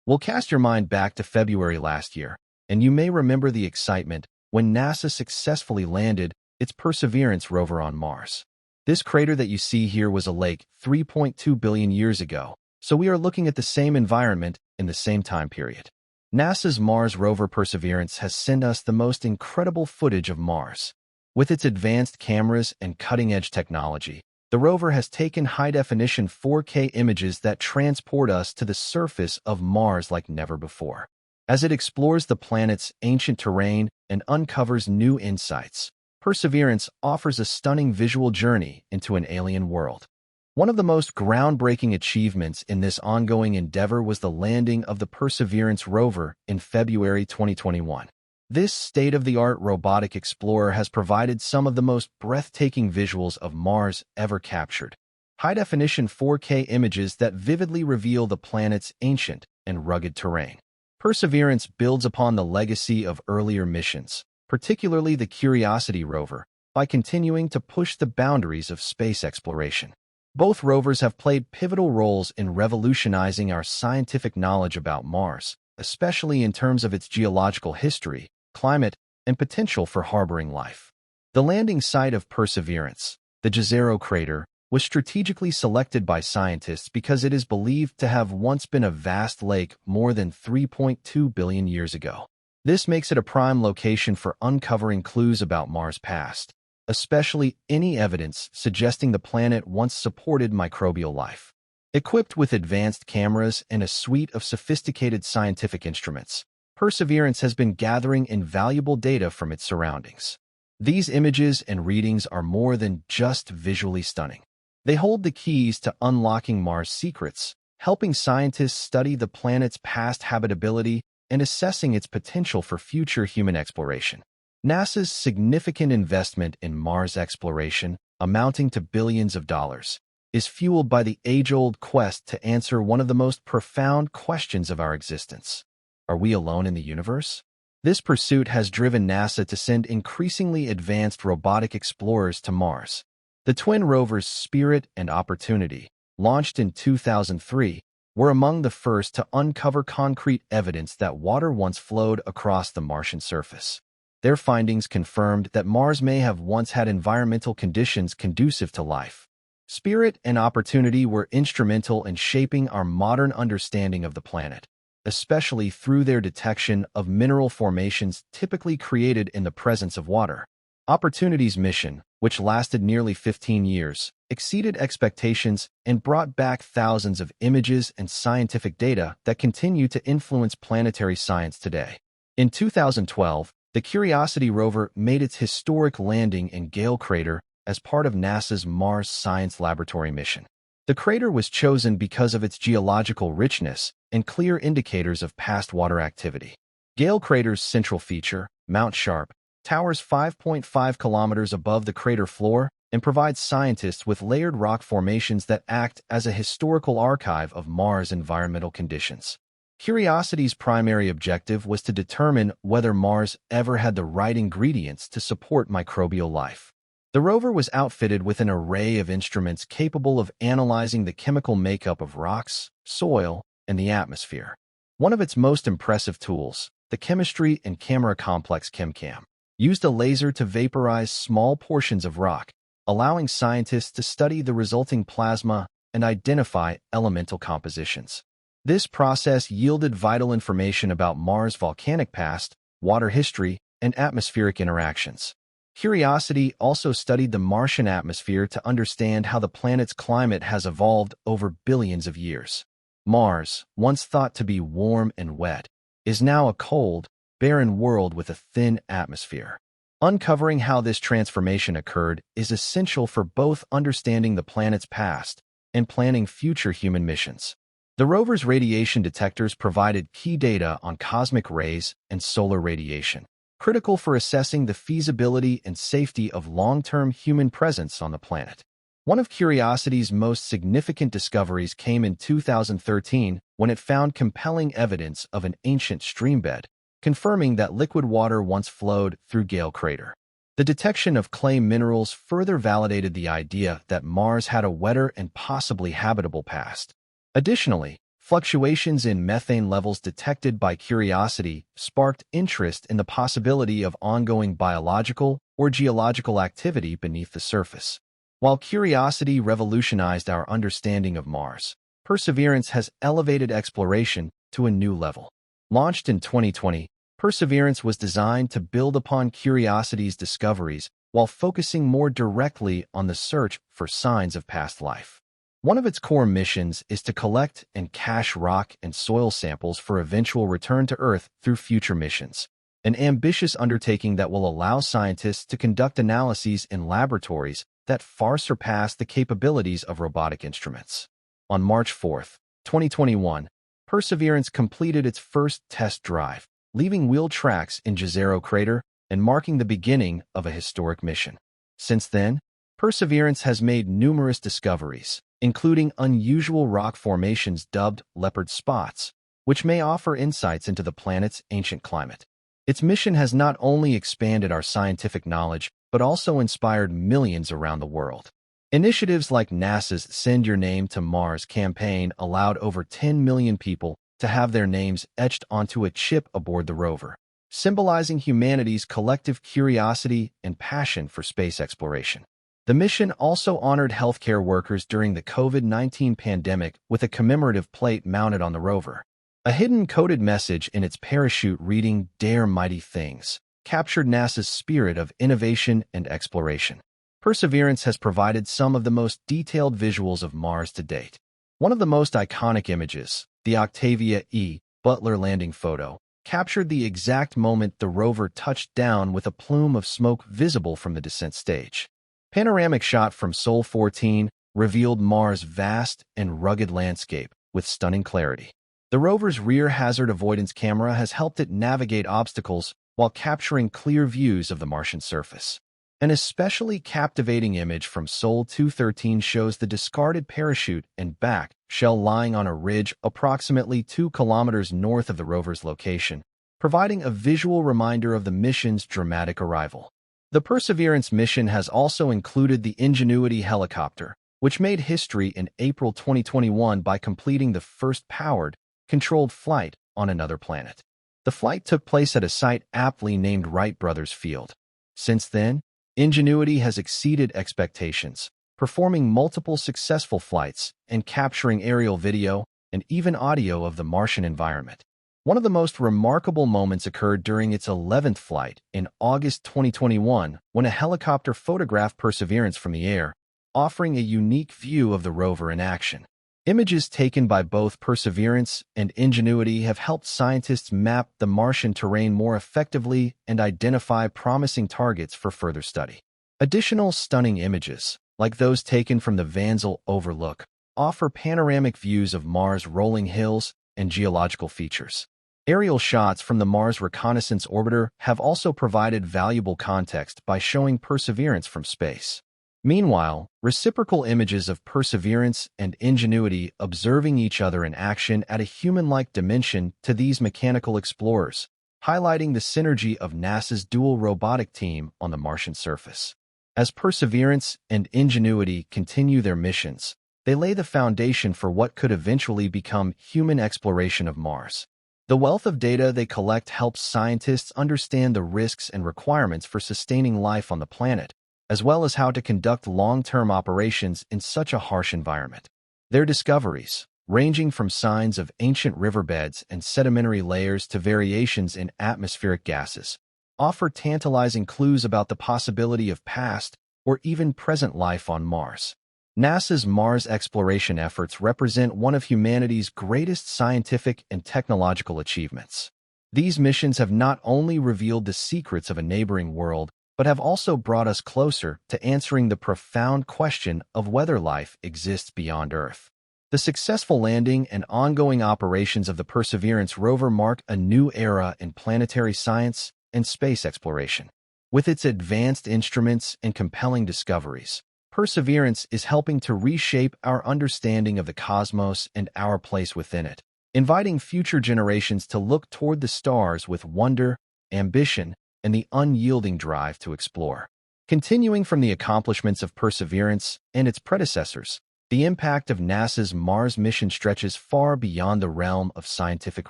We'll cast your mind back to February last year, and you may remember the excitement when NASA successfully landed its Perseverance rover on Mars. This crater that you see here was a lake 3.2 billion years ago, so we are looking at the same environment in the same time period. NASA's Mars rover Perseverance has sent us the most incredible footage of Mars. With its advanced cameras and cutting-edge technology, the rover has taken high-definition 4K images that transport us to the surface of Mars like never before. As it explores the planet's ancient terrain and uncovers new insights, Perseverance offers a stunning visual journey into an alien world. One of the most groundbreaking achievements in this ongoing endeavor was the landing of the Perseverance rover in February 2021. This state-of-the-art robotic explorer has provided some of the most breathtaking visuals of Mars ever captured. High-definition 4K images that vividly reveal the planet's ancient and rugged terrain. Perseverance builds upon the legacy of earlier missions, particularly the Curiosity rover, by continuing to push the boundaries of space exploration. Both rovers have played pivotal roles in revolutionizing our scientific knowledge about Mars, especially in terms of its geological history, climate, and potential for harboring life. The landing site of Perseverance, the Jezero crater, was strategically selected by scientists because it is believed to have once been a vast lake more than 3.2 billion years ago. This makes it a prime location for uncovering clues about Mars' past, especially any evidence suggesting the planet once supported microbial life. Equipped with advanced cameras and a suite of sophisticated scientific instruments, Perseverance has been gathering invaluable data from its surroundings. These images and readings are more than just visually stunning. They hold the keys to unlocking Mars' secrets, helping scientists study the planet's past habitability and assessing its potential for future human exploration. NASA's significant investment in Mars exploration, amounting to billions of dollars, is fueled by the age-old quest to answer one of the most profound questions of our existence. Are we alone in the universe? This pursuit has driven NASA to send increasingly advanced robotic explorers to Mars. The twin rovers Spirit and Opportunity, launched in 2003, were among the first to uncover concrete evidence that water once flowed across the Martian surface. Their findings confirmed that Mars may have once had environmental conditions conducive to life. Spirit and Opportunity were instrumental in shaping our modern understanding of the planet, especially through their detection of mineral formations typically created in the presence of water. Opportunity's mission, which lasted nearly 15 years, exceeded expectations and brought back thousands of images and scientific data that continue to influence planetary science today. In 2012, the Curiosity rover made its historic landing in Gale Crater as part of NASA's Mars Science Laboratory mission. The crater was chosen because of its geological richness and clear indicators of past water activity. Gale Crater's central feature, Mount Sharp, towers 5.5 kilometers above the crater floor and provides scientists with layered rock formations that act as a historical archive of Mars' environmental conditions. Curiosity's primary objective was to determine whether Mars ever had the right ingredients to support microbial life. The rover was outfitted with an array of instruments capable of analyzing the chemical makeup of rocks, soil, and the atmosphere. One of its most impressive tools, the Chemistry and Camera Complex ChemCam, used a laser to vaporize small portions of rock, allowing scientists to study the resulting plasma and identify elemental compositions. This process yielded vital information about Mars' volcanic past, water history, and atmospheric interactions. Curiosity also studied the Martian atmosphere to understand how the planet's climate has evolved over billions of years. Mars, once thought to be warm and wet, is now a cold, barren world with a thin atmosphere. Uncovering how this transformation occurred is essential for both understanding the planet's past and planning future human missions. The rover's radiation detectors provided key data on cosmic rays and solar radiation, critical for assessing the feasibility and safety of long-term human presence on the planet. One of Curiosity's most significant discoveries came in 2013 when it found compelling evidence of an ancient streambed, confirming that liquid water once flowed through Gale Crater. The detection of clay minerals further validated the idea that Mars had a wetter and possibly habitable past. Additionally, Fluctuations in methane levels detected by Curiosity sparked interest in the possibility of ongoing biological or geological activity beneath the surface. While Curiosity revolutionized our understanding of Mars, Perseverance has elevated exploration to a new level. Launched in 2020, Perseverance was designed to build upon Curiosity's discoveries while focusing more directly on the search for signs of past life. One of its core missions is to collect and cache rock and soil samples for eventual return to Earth through future missions, an ambitious undertaking that will allow scientists to conduct analyses in laboratories that far surpass the capabilities of robotic instruments. On March 4, 2021, Perseverance completed its first test drive, leaving wheel tracks in Jezero crater and marking the beginning of a historic mission. Since then, Perseverance has made numerous discoveries, including unusual rock formations dubbed leopard spots, which may offer insights into the planet's ancient climate. Its mission has not only expanded our scientific knowledge, but also inspired millions around the world. Initiatives like NASA's Send Your Name to Mars campaign allowed over 10 million people to have their names etched onto a chip aboard the rover, symbolizing humanity's collective curiosity and passion for space exploration. The mission also honored healthcare workers during the COVID-19 pandemic with a commemorative plate mounted on the rover. A hidden coded message in its parachute reading, "Dare Mighty Things," captured NASA's spirit of innovation and exploration. Perseverance has provided some of the most detailed visuals of Mars to date. One of the most iconic images, the Octavia E. Butler landing photo, captured the exact moment the rover touched down with a plume of smoke visible from the descent stage. Panoramic shot from Sol 14 revealed Mars' vast and rugged landscape with stunning clarity. The rover's rear hazard avoidance camera has helped it navigate obstacles while capturing clear views of the Martian surface. An especially captivating image from Sol 213 shows the discarded parachute and back shell lying on a ridge approximately 2 kilometers north of the rover's location, providing a visual reminder of the mission's dramatic arrival. The Perseverance mission has also included the Ingenuity helicopter, which made history in April 2021 by completing the first powered, controlled flight on another planet. The flight took place at a site aptly named Wright Brothers Field. Since then, Ingenuity has exceeded expectations, performing multiple successful flights and capturing aerial video and even audio of the Martian environment. One of the most remarkable moments occurred during its 11th flight in August 2021 when a helicopter photographed Perseverance from the air, offering a unique view of the rover in action. Images taken by both Perseverance and Ingenuity have helped scientists map the Martian terrain more effectively and identify promising targets for further study. Additional stunning images, like those taken from the Vanzel Overlook, offer panoramic views of Mars' rolling hills and geological features. Aerial shots from the Mars Reconnaissance Orbiter have also provided valuable context by showing Perseverance from space. Meanwhile, reciprocal images of Perseverance and Ingenuity observing each other in action add a human-like dimension to these mechanical explorers, highlighting the synergy of NASA's dual robotic team on the Martian surface. As Perseverance and Ingenuity continue their missions, they lay the foundation for what could eventually become human exploration of Mars. The wealth of data they collect helps scientists understand the risks and requirements for sustaining life on the planet, as well as how to conduct long-term operations in such a harsh environment. Their discoveries, ranging from signs of ancient riverbeds and sedimentary layers to variations in atmospheric gases, offer tantalizing clues about the possibility of past or even present life on Mars. NASA's Mars exploration efforts represent one of humanity's greatest scientific and technological achievements. These missions have not only revealed the secrets of a neighboring world, but have also brought us closer to answering the profound question of whether life exists beyond Earth. The successful landing and ongoing operations of the Perseverance rover mark a new era in planetary science and space exploration. With its advanced instruments and compelling discoveries, Perseverance is helping to reshape our understanding of the cosmos and our place within it, inviting future generations to look toward the stars with wonder, ambition, and the unyielding drive to explore. Continuing from the accomplishments of Perseverance and its predecessors, The impact of NASA's Mars mission stretches far beyond the realm of scientific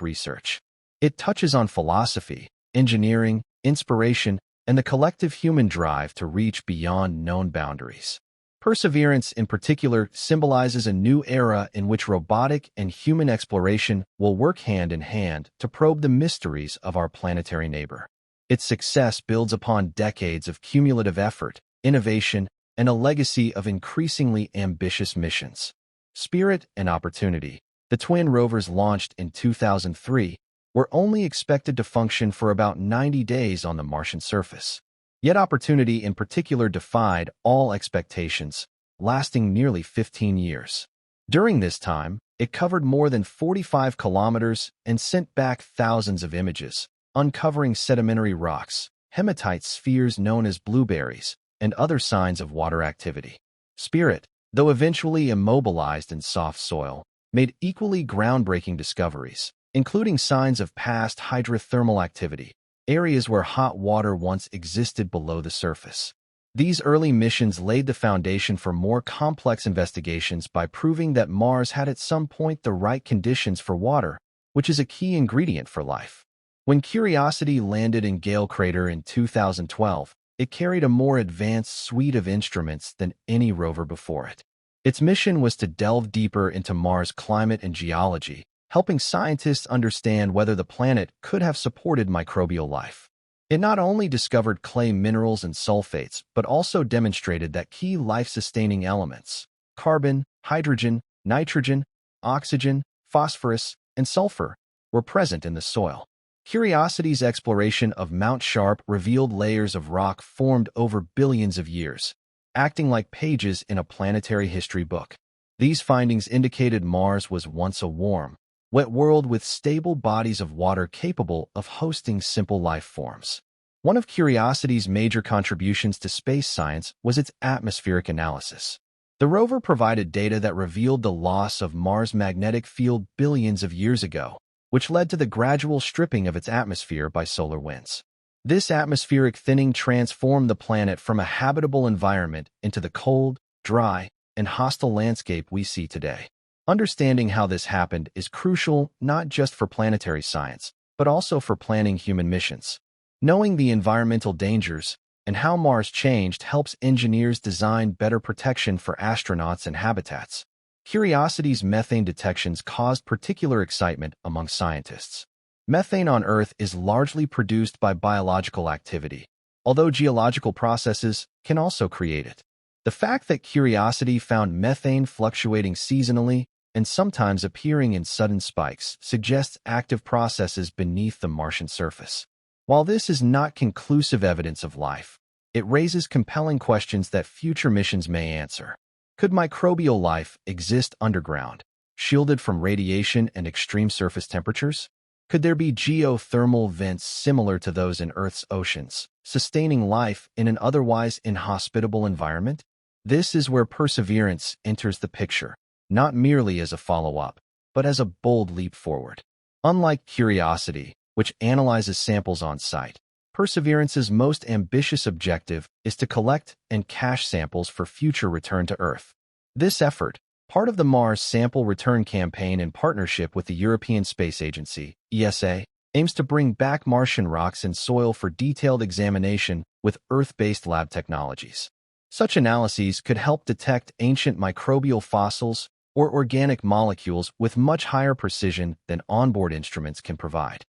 research. It touches on philosophy, engineering, inspiration, and the collective human drive to reach beyond known boundaries. Perseverance, in particular, symbolizes a new era in which robotic and human exploration will work hand in hand to probe the mysteries of our planetary neighbor. Its success builds upon decades of cumulative effort, innovation, and a legacy of increasingly ambitious missions. Spirit and Opportunity, the twin rovers launched in 2003, were only expected to function for about 90 days on the Martian surface. Yet Opportunity in particular defied all expectations, lasting nearly 15 years. During this time, it covered more than 45 kilometers and sent back thousands of images, uncovering sedimentary rocks, hematite spheres known as blueberries, and other signs of water activity. Spirit, though eventually immobilized in soft soil, made equally groundbreaking discoveries, including signs of past hydrothermal activity, areas where hot water once existed below the surface. These early missions laid the foundation for more complex investigations by proving that Mars had at some point the right conditions for water, which is a key ingredient for life. When Curiosity landed in Gale Crater in 2012, it carried a more advanced suite of instruments than any rover before it. Its mission was to delve deeper into Mars' climate and geology, helping scientists understand whether the planet could have supported microbial life. It not only discovered clay minerals and sulfates, but also demonstrated that key life-sustaining elements, carbon, hydrogen, nitrogen, oxygen, phosphorus, and sulfur, were present in the soil. Curiosity's exploration of Mount Sharp revealed layers of rock formed over billions of years, acting like pages in a planetary history book. These findings indicated Mars was once a warm, wet world with stable bodies of water capable of hosting simple life forms. One of Curiosity's major contributions to space science was its atmospheric analysis. The rover provided data that revealed the loss of Mars' magnetic field billions of years ago, which led to the gradual stripping of its atmosphere by solar winds. This atmospheric thinning transformed the planet from a habitable environment into the cold, dry, and hostile landscape we see today. Understanding how this happened is crucial not just for planetary science, but also for planning human missions. Knowing the environmental dangers and how Mars changed helps engineers design better protection for astronauts and habitats. Curiosity's methane detections caused particular excitement among scientists. Methane on Earth is largely produced by biological activity, although geological processes can also create it. The fact that Curiosity found methane fluctuating seasonally and sometimes appearing in sudden spikes suggests active processes beneath the Martian surface. While this is not conclusive evidence of life, it raises compelling questions that future missions may answer. Could microbial life exist underground, shielded from radiation and extreme surface temperatures? Could there be geothermal vents similar to those in Earth's oceans, sustaining life in an otherwise inhospitable environment? This is where Perseverance enters the picture, not merely as a follow-up, but as a bold leap forward. Unlike Curiosity, which analyzes samples on site, Perseverance's most ambitious objective is to collect and cache samples for future return to Earth. This effort, part of the Mars Sample Return Campaign in partnership with the European Space Agency, ESA, aims to bring back Martian rocks and soil for detailed examination with Earth-based lab technologies. Such analyses could help detect ancient microbial fossils or organic molecules with much higher precision than onboard instruments can provide.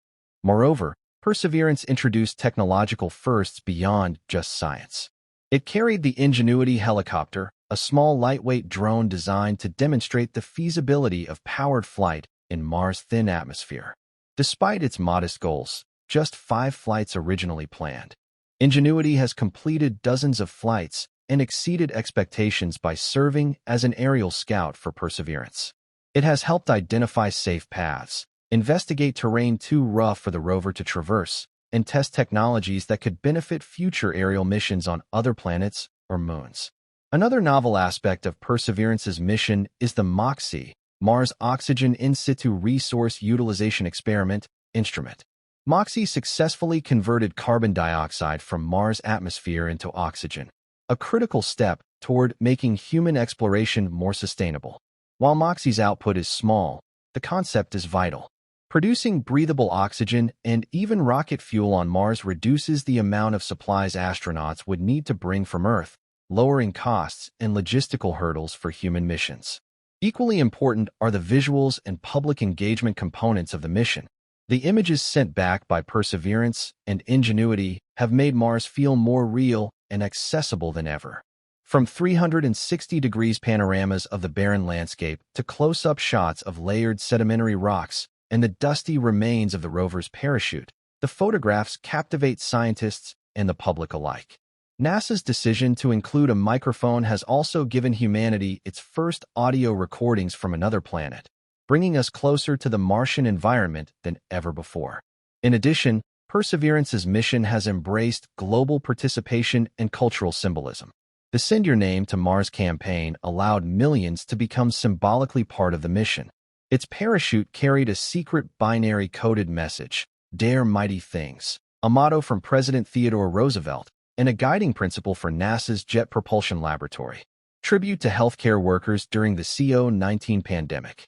Moreover, Perseverance introduced technological firsts beyond just science. It carried the Ingenuity helicopter, a small lightweight drone designed to demonstrate the feasibility of powered flight in Mars' thin atmosphere. Despite its modest goals, just 5 flights originally planned, Ingenuity has completed dozens of flights and exceeded expectations by serving as an aerial scout for Perseverance. It has helped identify safe paths, investigate terrain too rough for the rover to traverse, and test technologies that could benefit future aerial missions on other planets or moons. Another novel aspect of Perseverance's mission is the MOXIE, Mars Oxygen In Situ Resource Utilization Experiment, instrument. MOXIE successfully converted carbon dioxide from Mars' atmosphere into oxygen, a critical step toward making human exploration more sustainable. While MOXIE's output is small, the concept is vital. Producing breathable oxygen and even rocket fuel on Mars reduces the amount of supplies astronauts would need to bring from Earth, lowering costs and logistical hurdles for human missions. Equally important are the visuals and public engagement components of the mission. The images sent back by Perseverance and Ingenuity have made Mars feel more real and accessible than ever. From 360 degrees panoramas of the barren landscape to close-up shots of layered sedimentary rocks and the dusty remains of the rover's parachute, the photographs captivate scientists and the public alike. NASA's decision to include a microphone has also given humanity its first audio recordings from another planet, bringing us closer to the Martian environment than ever before. In addition, Perseverance's mission has embraced global participation and cultural symbolism. The Send Your Name to Mars campaign allowed millions to become symbolically part of the mission. Its parachute carried a secret binary-coded message, "Dare Mighty Things," a motto from President Theodore Roosevelt, and a guiding principle for NASA's Jet Propulsion Laboratory. Tribute to healthcare workers during the COVID-19 pandemic.